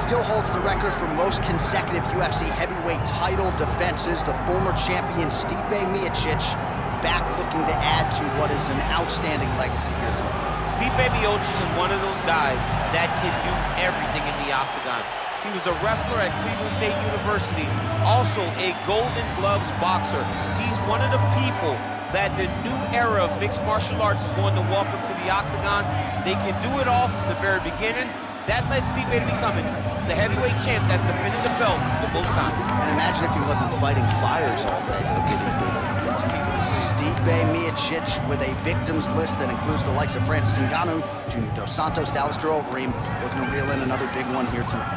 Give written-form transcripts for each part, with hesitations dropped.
still holds the record for most consecutive UFC heavyweight title defenses. The former champion Stipe Miocic back looking to add to what is an outstanding legacy here tonight. Stipe Miocic is one of those guys that can do everything in the octagon. He was a wrestler at Cleveland State University, also a Golden Gloves boxer. He's one of the people that the new era of mixed martial arts is going to welcome to the octagon. They can do it all from the very beginning. That led Stipe to becoming the heavyweight champ that's defended the belt the most time. And imagine if he wasn't fighting fires all day. How good he'd be. Stipe Miocic with a victims list that includes the likes of Francis Ngannou, Junior Dos Santos, Alistair Overeem, looking to reel in another big one here tonight.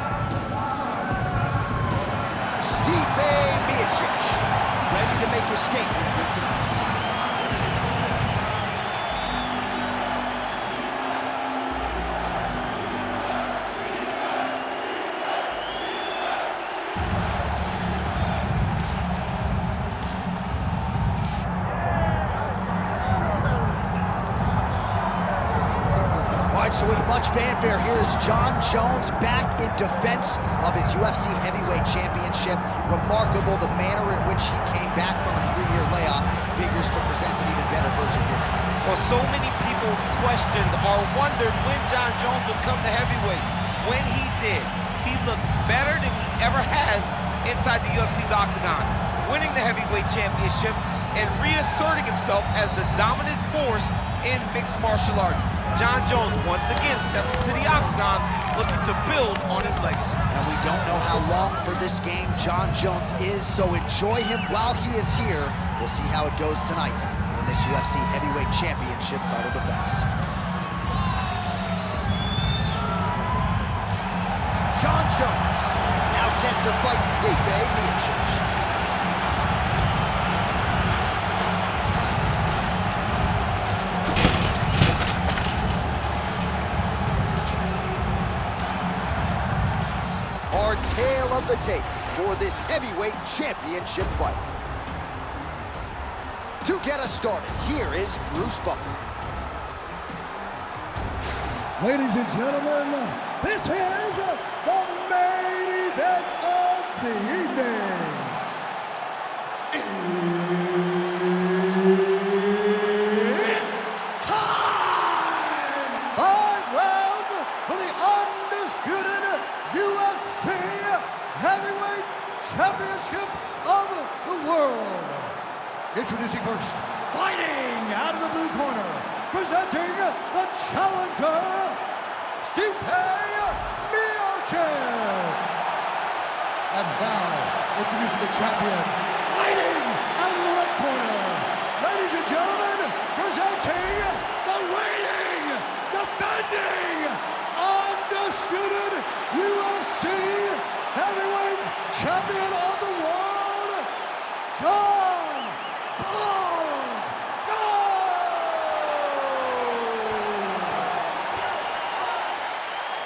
Stipe Miocic, ready to make a statement here tonight. So with much fanfare, here is Jon Jones back in defense of his UFC heavyweight championship. Remarkable the manner in which he came back from a 3-year layoff. Figures to present an even better version here tonight. Well, so many people questioned or wondered when Jon Jones would come to heavyweight. When he did, he looked better than he ever has inside the UFC's octagon, winning the heavyweight championship and reasserting himself as the dominant force in mixed martial arts. Jon Jones once again steps into the octagon looking to build on his legacy. And we don't know how long for this game Jon Jones is, so enjoy him while he is here. We'll see how it goes tonight in this UFC heavyweight championship title defense. Jon Jones now set to fight Stipe Miocic. Tale of the tape for this heavyweight championship fight. To get us started, here is Bruce Buffer. Ladies and gentlemen, this is the main event of the evening. It's time! 5 rounds for the undisputed UFC Heavyweight Championship of the world. Introducing first, fighting out of the blue corner, presenting the challenger, Stipe Miocic. And now, introducing the champion, fighting out of the red corner. Ladies and gentlemen, presenting the reigning, defending, undisputed UFC Heavyweight Champion of the world, Jon Jones.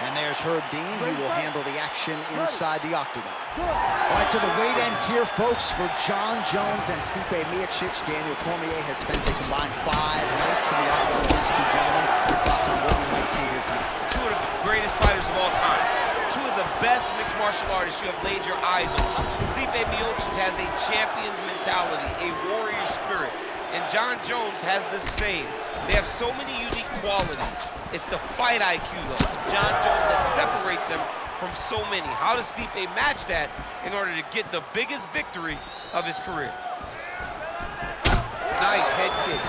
And there's Herb Dean. He will handle the action inside the octagon. All right, so the weight ends here, folks, for Jon Jones and Stipe Miocic. Daniel Cormier has spent a combined 5 nights in the octagon with these two gentlemen. Your thoughts on what we might see here tonight? Two of the greatest fighters of all time. Two of the best mixed martial artists you have laid your eyes on. Stipe Miocic has a champion's mentality, a warrior spirit, and Jon Jones has the same. They have so many unique qualities. It's the fight IQ, though, Jon Jones that separates him from so many. How does Stipe match that in order to get the biggest victory of his career? Nice head kick.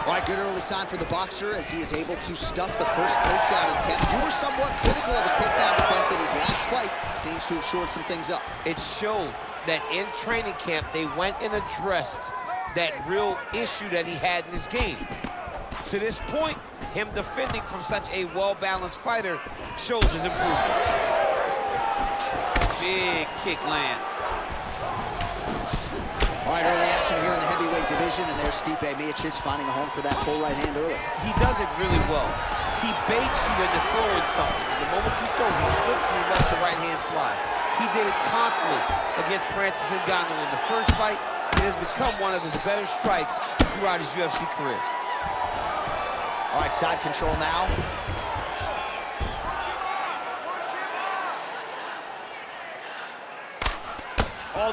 All right, good early sign for the boxer as he is able to stuff the first takedown attempt. You were somewhat critical of his takedown defense in his last fight. Seems to have shored some things up. It showed that in training camp, they went and addressed that real issue that he had in his game. To this point, him defending from such a well-balanced fighter shows his improvements. Big kick lands. All right, early action here in the heavyweight division, and there's Stipe Miocic finding a home for that full right hand early. He does it really well. He baits you into throwing something. And the moment you throw, he slips and he lets the right hand fly. He did it constantly against Francis Ngannou in the first fight. It has become one of his better strikes throughout his UFC career. All right, side control now.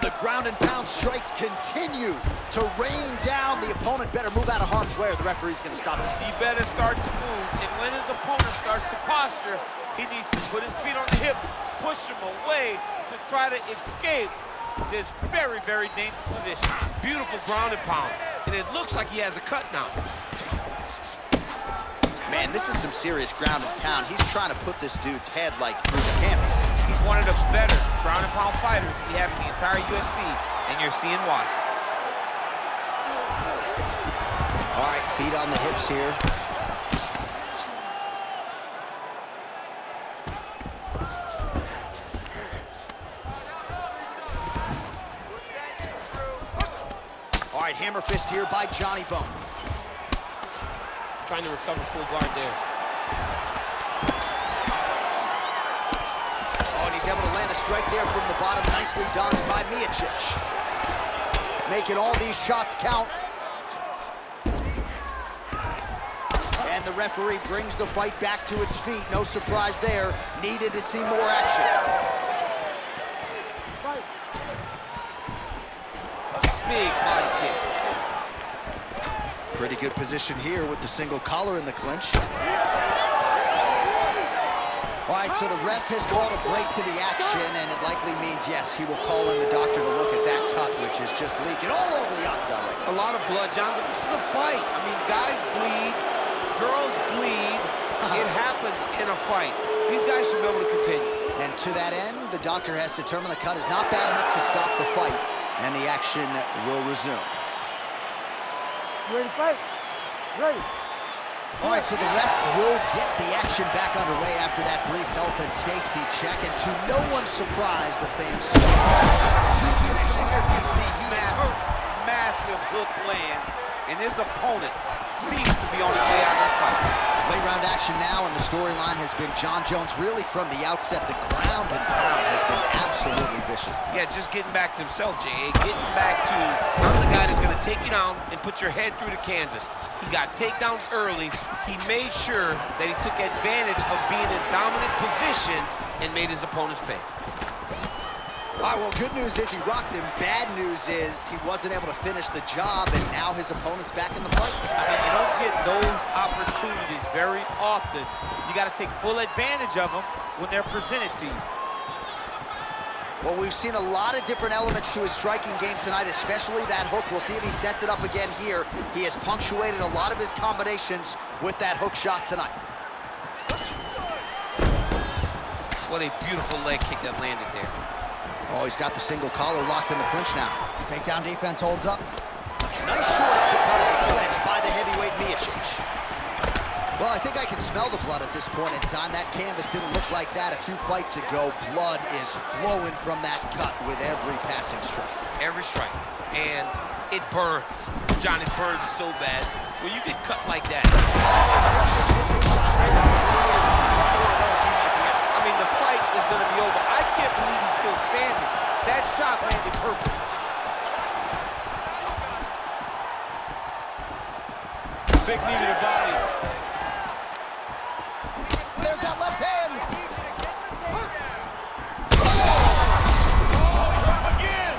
The ground and pound strikes continue to rain down. The opponent better move out of harm's way or the referee's going to stop this. He better start to move, and when his opponent starts to posture, he needs to put his feet on the hip, push him away to try to escape this very, very dangerous position. Beautiful ground and pound, and it looks like he has a cut now. Man, this is some serious ground and pound. He's trying to put this dude's head like through the canvas. He's one of the better ground and pound fighters we have in the entire UFC, and you're seeing why. All right, feet on the hips here. All right, hammer fist here by Johnny Bone. Trying to recover full guard there. Oh, and he's able to land a strike there from the bottom. Nicely done by Miocic. Making all these shots count. And the referee brings the fight back to its feet. No surprise there. Needed to see more action. Big body kick. Pretty good position here with the single collar in the clinch. All right, so the ref has called a break to the action, and it likely means, yes, he will call in the doctor to look at that cut, which is just leaking all over the octagon right now. A lot of blood, John, but this is a fight. I mean, guys bleed, girls bleed. It happens in a fight. These guys should be able to continue. And to that end, the doctor has determined the cut is not bad enough to stop the fight, and the action will resume. Ready to fight? Ready. All right, so the ref will get the action back underway after that brief health and safety check, and to no one's surprise, the fans see massive hook lands, and his opponent seems to be on his way out of the fight. Late round action now, and the storyline has been Jon Jones really from the outset. The ground and pound has been absolutely vicious. Yeah, just getting back to himself, J.A. Getting back to, I'm the guy that's going to take you down and put your head through the canvas. He got takedowns early. He made sure that he took advantage of being in dominant position and made his opponents pay. All right, well, good news is he rocked him. Bad news is he wasn't able to finish the job, and now his opponent's back in the fight. I mean, you don't get those opportunities very often. You got to take full advantage of them when they're presented to you. Well, we've seen a lot of different elements to his striking game tonight, especially that hook. We'll see if he sets it up again here. He has punctuated a lot of his combinations with that hook shot tonight. What a beautiful leg kick that landed there. Oh, he's got the single collar locked in the clinch now. Takedown defense holds up. Nice short uppercut in the clinch by the heavyweight Miocic. Well, I think I can smell the blood at this point in time. That canvas didn't look like that a few fights ago. Blood is flowing from that cut with every passing strike. Every strike. And it burns. John, it burns so bad. When you get cut like that. I mean, the fight is going to be over. I can't believe he's still standing. That shot landed perfect. Big knee to the body. There's that left hand. Again.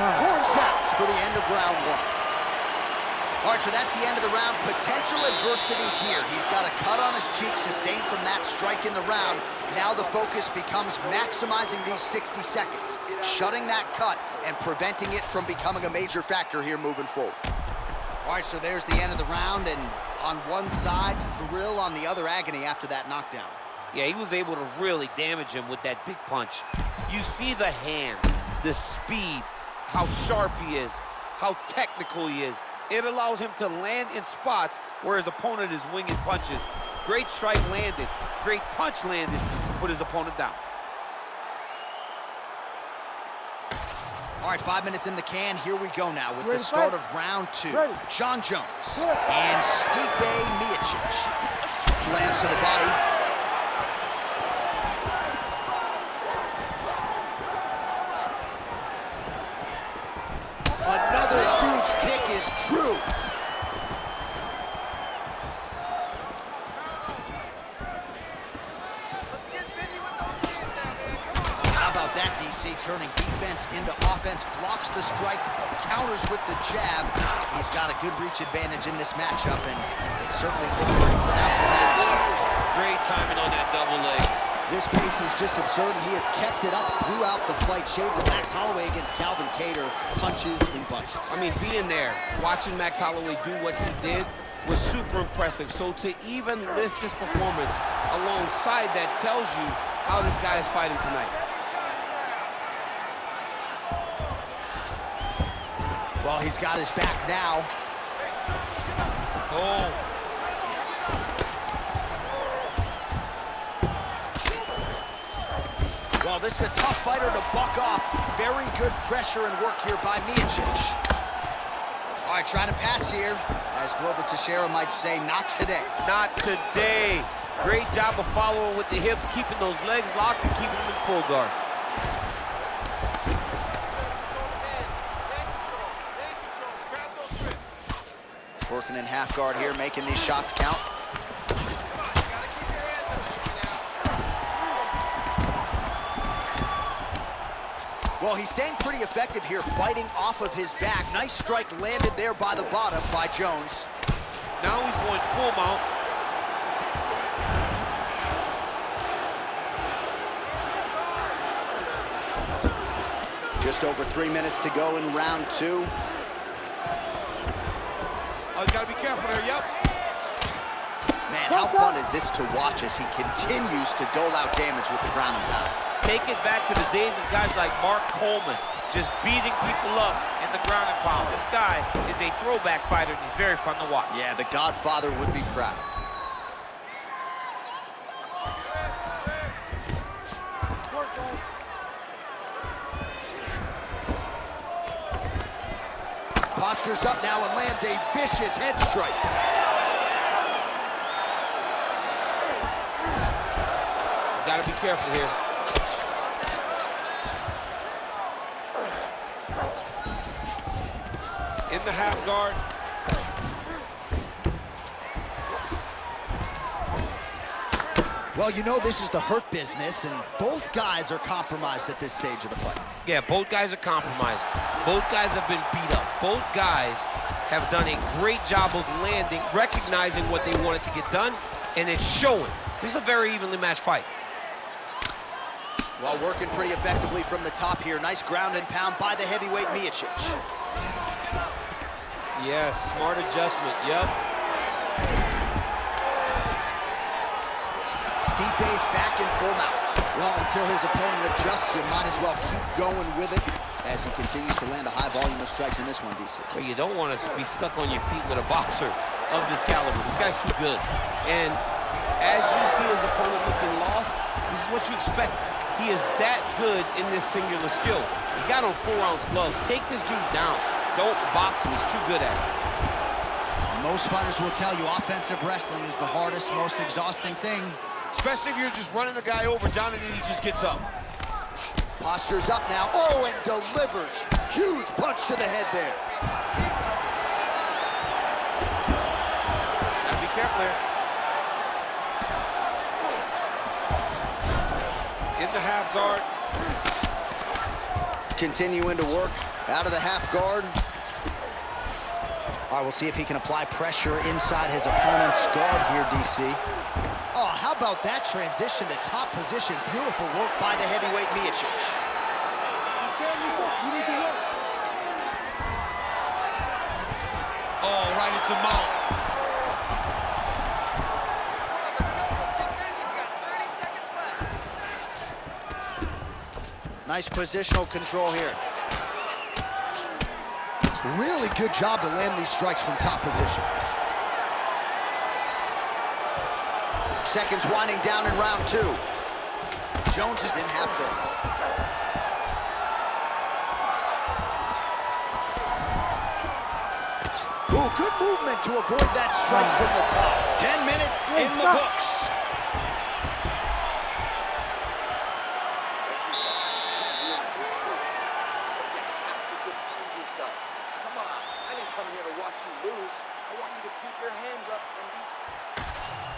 Horn sounds for the end of round one. All right, so that's the end of the round. Potential adversity here. He's got a cut on his cheek sustained from that strike in the round. Now the focus becomes maximizing these 60 seconds, shutting that cut and preventing it from becoming a major factor here moving forward. All right, so there's the end of the round, and on one side, thrill, on the other, agony after that knockdown. Yeah, he was able to really damage him with that big punch. You see the hands, the speed, how sharp he is, how technical he is. It allows him to land in spots where his opponent is winging punches. Great strike landed, great punch landed to put his opponent down. All right, 5 minutes in the can. Here we go now with the start of round two. Jon Jones and Stipe Miocic. Lands to the body. Another huge true. Let's get busy with those hands now, man. Come on. How about that, DC? Turning defense into offense, blocks the strike, counters with the jab. He's got a good reach advantage in this matchup, and it's certainly looking pretty pronounced in that exchange. Great timing on that double leg. This pace is just absurd, and he has kept it up throughout the fight. Shades of Max Holloway against Calvin Kattar, punches in bunches. I mean, being there, watching Max Holloway do what he did was super impressive. So to even list this performance alongside that tells you how this guy is fighting tonight. Well, he's got his back now. Oh. Well, this is a tough fighter to buck off. Very good pressure and work here by Miocic. All right, trying to pass here. As Glover Teixeira might say, not today. Not today. Great job of following with the hips, keeping those legs locked and keeping them in full guard. Working in half guard here, making these shots count. Well, he's staying pretty effective here, fighting off of his back. Nice strike landed there by the bottom by Jones. Now he's going full mount. Just over 3 minutes to go in round 2. Oh, he's got to be careful there, yep. Man, how fun is this to watch as he continues to dole out damage with the ground and pound. Take it back to the days of guys like Mark Coleman, just beating people up in the ground and pound. This guy is a throwback fighter, and he's very fun to watch. Yeah, the Godfather would be proud. Postures up now and lands a vicious head strike. He's got to be careful here. In the half guard. Well, you know this is the hurt business, and both guys are compromised at this stage of the fight. Yeah, both guys are compromised. Both guys have been beat up. Both guys have done a great job of landing, recognizing what they wanted to get done, and it's showing. This is a very evenly matched fight. Well, working pretty effectively from the top here. Nice ground and pound by the heavyweight Miocic. Yes, smart adjustment, yep. Stipe's back in full mount. Well, until his opponent adjusts, you might as well keep going with it as he continues to land a high volume of strikes in this one, DC. Well, you don't want to be stuck on your feet with a boxer of this caliber. This guy's too good. And as you see his opponent looking lost, this is what you expect. He is that good in this singular skill. He got on 4-ounce gloves. Take this dude down. Don't box him. He's too good at it. Most fighters will tell you offensive wrestling is the hardest, most exhausting thing. Especially if you're just running the guy over, John, and then he just gets up. Postures up now. Oh, and delivers. Huge punch to the head there. Gotta be careful there. In the half guard. Continuing to work out of the half guard. All right, we'll see if he can apply pressure inside his opponent's guard here, DC. Oh, how about that transition to top position? Beautiful work by the heavyweight Miocic. Oh, right into mount. Nice positional control here. Really good job to land these strikes from top position. Seconds winding down in round 2. Jones is in half guard. Ooh, good movement to avoid that strike from the top. 10 minutes in the books. Come on, I didn't come here to watch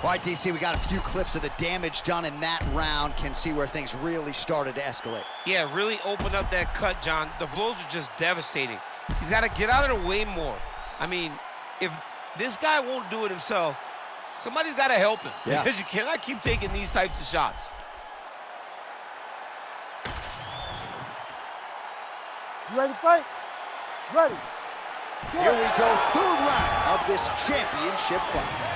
All right, DC, we got a few clips of the damage done in that round. Can see where things really started to escalate. Yeah, really opened up that cut, John. The blows are just devastating. He's got to get out of the way more. I mean, if this guy won't do it himself, somebody's got to help him. Yeah. Because you cannot keep taking these types of shots. You ready to fight? Ready. Here we go, third round of this championship fight.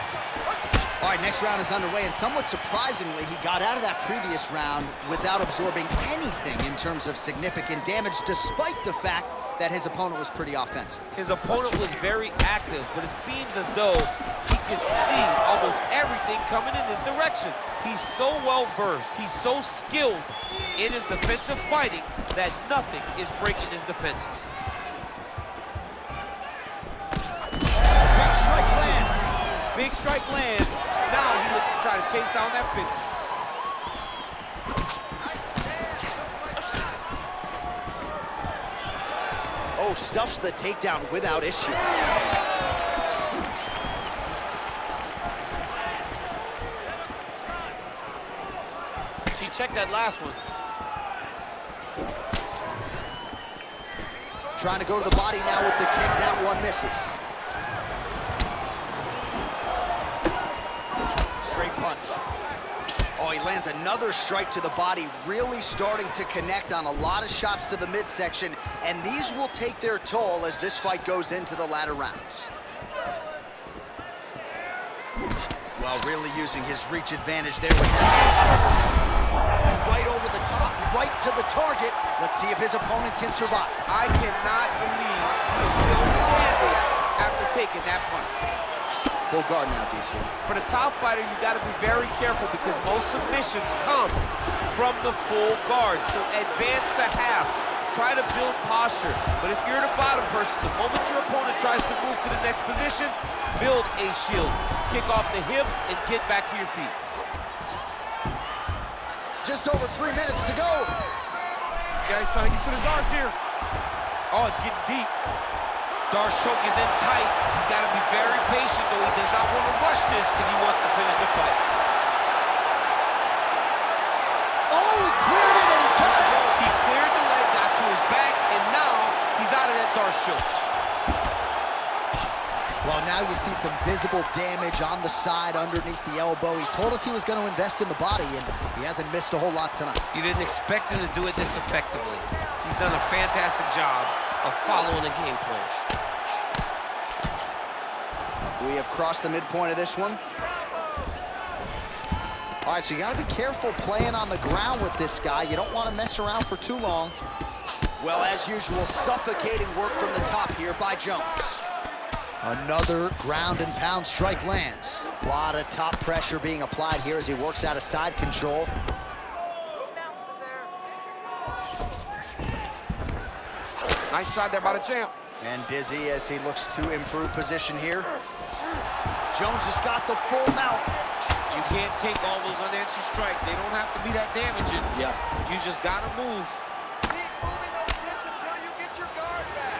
All right, next round is underway, and somewhat surprisingly, he got out of that previous round without absorbing anything in terms of significant damage, despite the fact that his opponent was pretty offensive. His opponent was very active, but it seems as though he could see almost everything coming in his direction. He's so well-versed, he's so skilled in his defensive fighting that nothing is breaking his defenses. Big strike lands. Big strike lands. Now he looks to try to chase down that finish. Oh, stuffs the takedown without issue. He checked that last one. Trying to go to the body now with the kick. That one misses. Straight punch. Oh, he lands another strike to the body, really starting to connect on a lot of shots to the midsection, and these will take their toll as this fight goes into the latter rounds. Well, really using his reach advantage there with that. Right over the top, right to the target. Let's see if his opponent can survive. I cannot believe he is still standing after taking that punch. Full guard now, DC. For the top fighter, you got to be very careful because most submissions come from the full guard. So advance to half. Try to build posture. But if you're the bottom person, the moment your opponent tries to move to the next position, build a shield. Kick off the hips and get back to your feet. Just over 3 minutes to go. Guys trying to get to the darts here. Oh, it's getting deep. Darce choke is in tight. He's got to be very patient, though. He does not want to rush this if he wants to finish the fight. Oh, he cleared it and he got out. He cleared the leg, got to his back, and now he's out of that Darce choke. Well, now you see some visible damage on the side underneath the elbow. He told us he was going to invest in the body, and he hasn't missed a whole lot tonight. You didn't expect him to do it this effectively. He's done a fantastic job of following the game plan. We have crossed the midpoint of this one. All right, so you got to be careful playing on the ground with this guy. You don't want to mess around for too long. Well, as usual, suffocating work from the top here by Jones. Another ground and pound strike lands. A lot of top pressure being applied here as he works out of side control. Nice shot there by the champ. And busy as he looks to improve position here. Jones has got the full mount. You can't take all those unanswered strikes. They don't have to be that damaging. Yeah. You just got to move. Keep moving those hips until you get your guard back.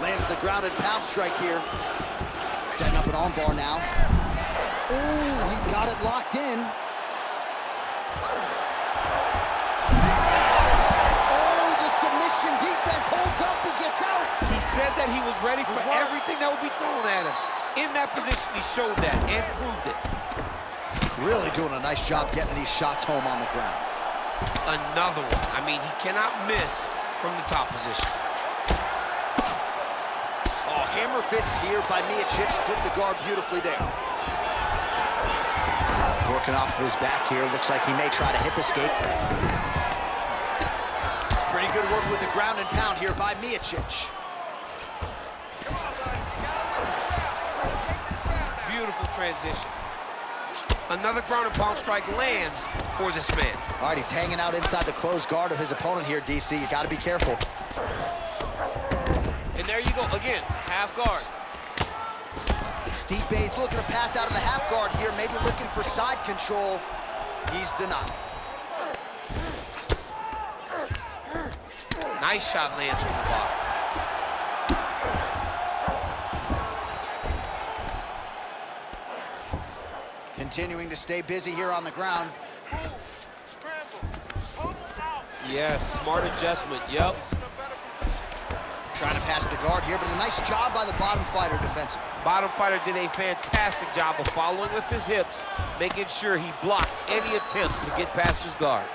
Lands the ground and pound strike here. Setting up an arm bar now. Ooh, he's got it locked in. Oh, the submission defense holds up, he gets out. He said that he was ready for everything that would be thrown at him. In that position, he showed that and proved it. Really doing a nice job getting these shots home on the ground. Another one. I mean, he cannot miss from the top position. Oh, hammer fist here by Miocic. Split the guard beautifully there. Working off of his back here. Looks like he may try to hip escape. Pretty good work with the ground and pound here by Miocic. Come on, bud. You gotta win this round. We're gonna take this round now. Beautiful transition. Another ground and pound strike lands for this man. All right, he's hanging out inside the closed guard of his opponent here, DC. You got to be careful. And there you go. Again, half guard. Stipe's looking to pass out of the half guard here, maybe looking for side control. He's denied. Nice shot lands from the bottom. continuing to stay busy here on the ground. Yes, smart adjustment, yep. Trying to pass the guard here, but a nice job by the bottom fighter defensively. Bottom fighter did a fantastic job of following with his hips, making sure he blocked any attempt to get past his guard.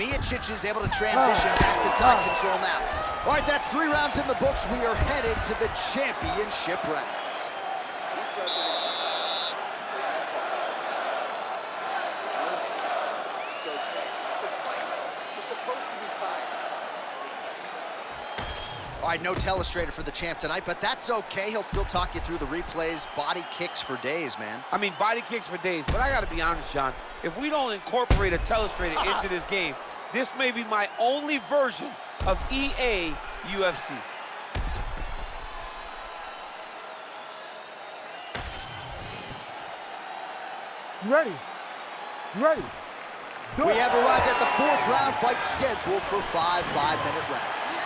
Miocic is able to transition back to side control now. All right, that's 3 rounds in the books. We are headed to the championship rounds. It's okay. It's a fight. You're supposed to be tired. All right, no telestrator for the champ tonight, but that's okay. He'll still talk you through the replays. Body kicks for days, man. I mean, body kicks for days, but I gotta be honest, John. If we don't incorporate a telestrator into this game, this may be my only version of EA UFC. You ready? You ready? We have arrived at the 4th round fight scheduled for 5 5-minute rounds.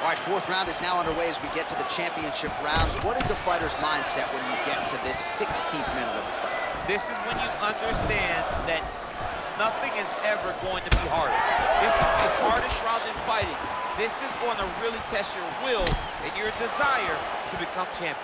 All right, 4th round is now underway as we get to the championship rounds. What is a fighter's mindset when you get to this 16th minute of the fight? This is when you understand that nothing is ever going to be harder. This is the hardest round in fighting. This is going to really test your will and your desire to become champion.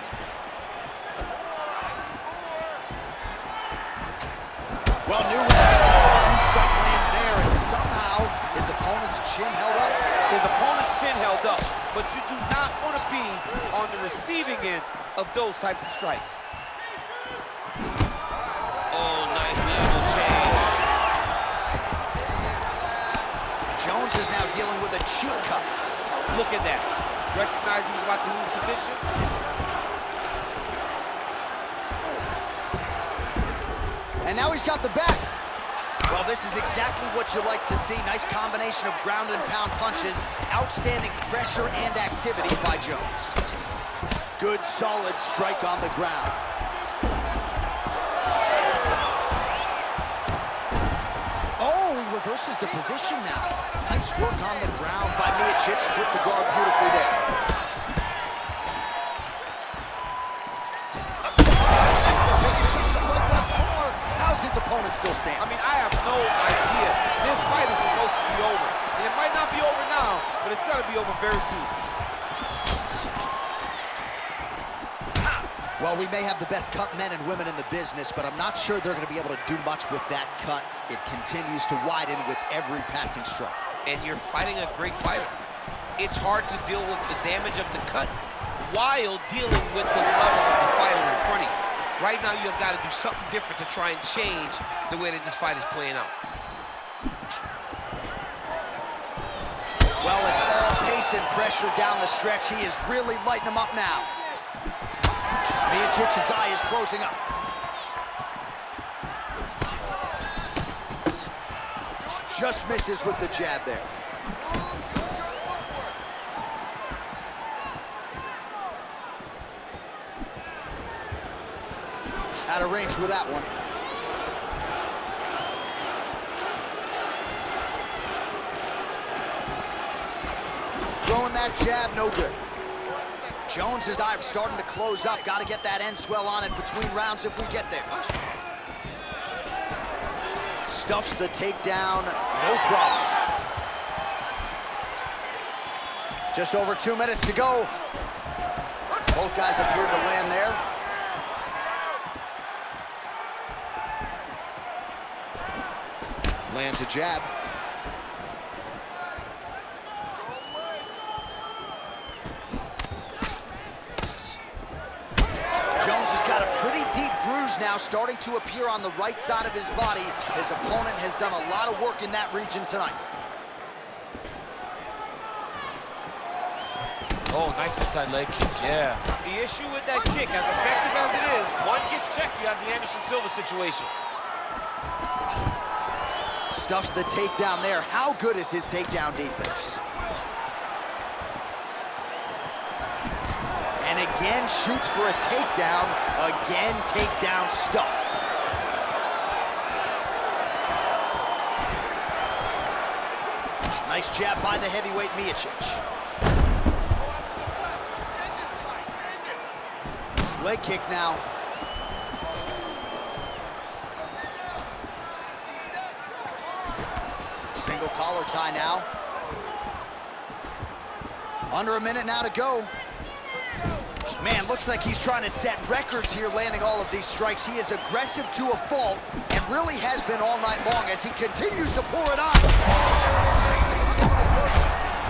Well, new round strike lands there, and somehow his opponent's chin held up. His opponent's chin held up, but you do not want to be on the receiving end of those types of strikes. Oh, nice level change. Jones is now dealing with a cheek cut. Look at that. Recognize he was about to lose position. And now he's got the back. Well, this is exactly what you like to see. Nice combination of ground and pound punches. Outstanding pressure and activity by Jones. Good, solid strike on the ground. Oh, he reverses the position now. Nice work on the ground by Miocic. Split the guard beautifully there. How's his opponent still standing? I mean, I have no idea. This fight is supposed to be over. And it might not be over now, but it's going to be over very soon. Well, we may have the best cut men and women in the business, but I'm not sure they're going to be able to do much with that cut. It continues to widen with every passing strike. And you're fighting a great fighter. It's hard to deal with the damage of the cut while dealing with the level of the fighter in front of you. Right now, you've got to do something different to try and change the way that this fight is playing out. Well, it's all pace and pressure down the stretch. He is really lighting them up now. Miocic's eye is closing up. Just misses with the jab there. Out of range with that one. Throwing that jab, no good. Jones's eye starting to close up. Got to get that end swell on it between rounds if we get there. Stuffs the takedown, no problem. Just over 2 minutes to go. Both guys appeared to land there. Lands a jab. Jones has got a pretty deep bruise now starting to appear on the right side of his body. His opponent has done a lot of work in that region tonight. Oh, nice inside leg kick. Yeah. The issue with that kick, as effective as it is, one gets checked, you have the Anderson Silva situation. Stuffs the takedown there. How good is his takedown defense? And again, shoots for a takedown. Again, takedown stuffed. Nice jab by the heavyweight Miocic. leg kick now. 60 seconds, come on. Single collar tie now. Under a minute now to go. Man, looks like he's trying to set records here, landing all of these strikes. He is aggressive to a fault and really has been all night long as he continues to pour it on.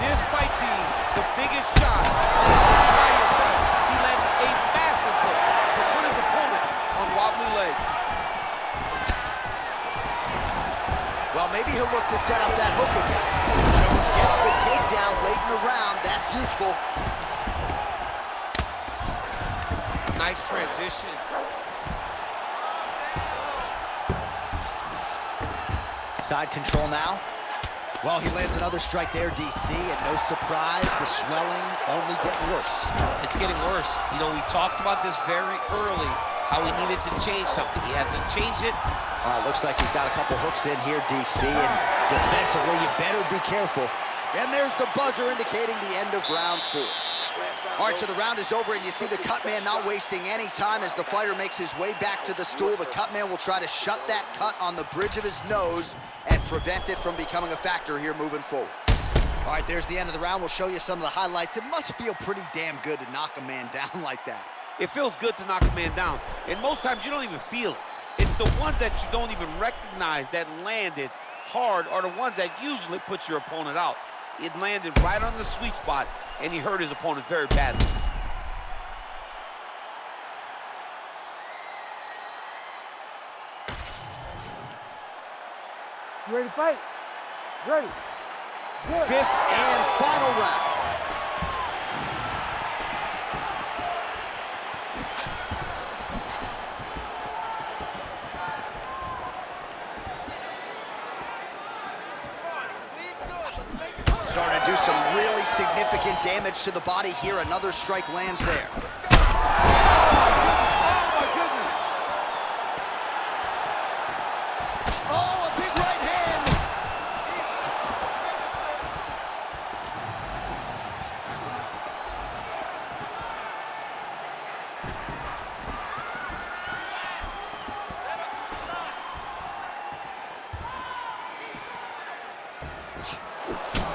Despite being the biggest shot of his entire fight, he landed a massive hook to put his opponent on wobbly legs. Well, maybe he'll look to set up that hook again. Jones gets the takedown late in the round. That's useful. Nice transition. Side control now. Well, he lands another strike there, DC, and no surprise, the swelling only getting worse. It's getting worse. You know, we talked about this very early, how he needed to change something. He hasn't changed it. Looks like he's got a couple hooks in here, DC, and defensively, you better be careful. And there's the buzzer indicating the end of round 4. All right, so the round is over, and you see the cut man not wasting any time as the fighter makes his way back to the stool. The cut man will try to shut that cut on the bridge of his nose and prevent it from becoming a factor here moving forward. All right, there's the end of the round. We'll show you some of the highlights. It must feel pretty damn good to knock a man down like that. It feels good to knock a man down, and most times you don't even feel it. It's the ones that you don't even recognize that landed hard are the ones that usually put your opponent out. It landed right on the sweet spot, and he hurt his opponent very badly. You ready to fight? Ready. Good. 5th and final round. Starting to do some really significant damage to the body here. Another strike lands there. Oh, my goodness! Oh, a big right hand.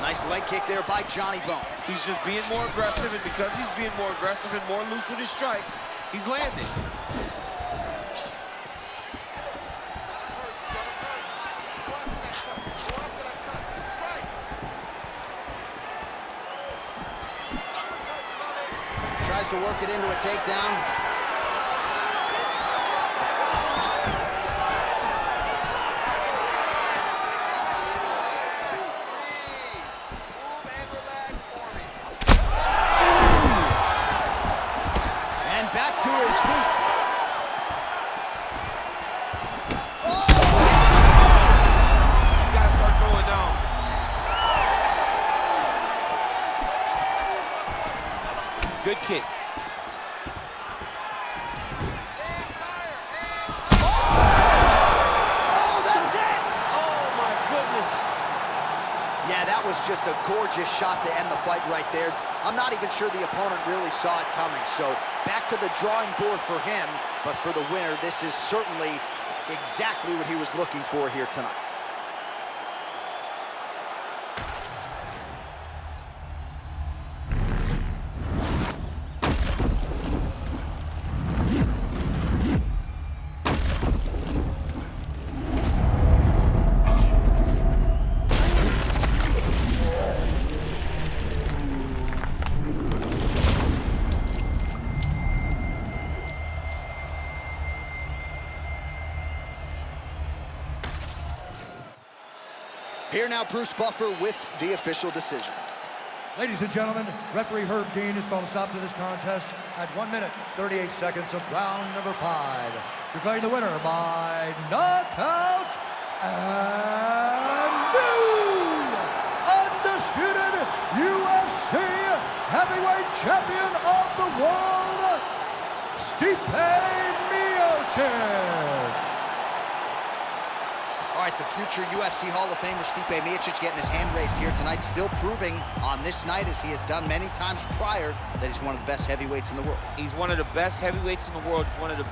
Nice leg kick there by Johnny Bone. He's just being more aggressive, and because he's being more aggressive and more loose with his strikes, he's landing. Tries to work it into a takedown. Back to his feet. Oh! He's got to start going down. Good kick. Oh, that's it! Oh, my goodness. Yeah, that was just a gorgeous shot to end the fight right there. I'm not even sure the opponent really saw it coming, so back to the drawing board for him, but for the winner, this is certainly exactly what he was looking for here tonight. Here now, Bruce Buffer with the official decision. Ladies and gentlemen, referee Herb Dean has called a stop to this contest at 1 minute, 38 seconds of round number 5. Declaring the winner by knockout and new undisputed UFC heavyweight champion of the world, Stipe Miocic. All right, like the future UFC Hall of Famer Stipe Miocic getting his hand raised here tonight, still proving on this night, as he has done many times prior, that he's one of the best heavyweights in the world. He's one of the best heavyweights in the world. He's one of the best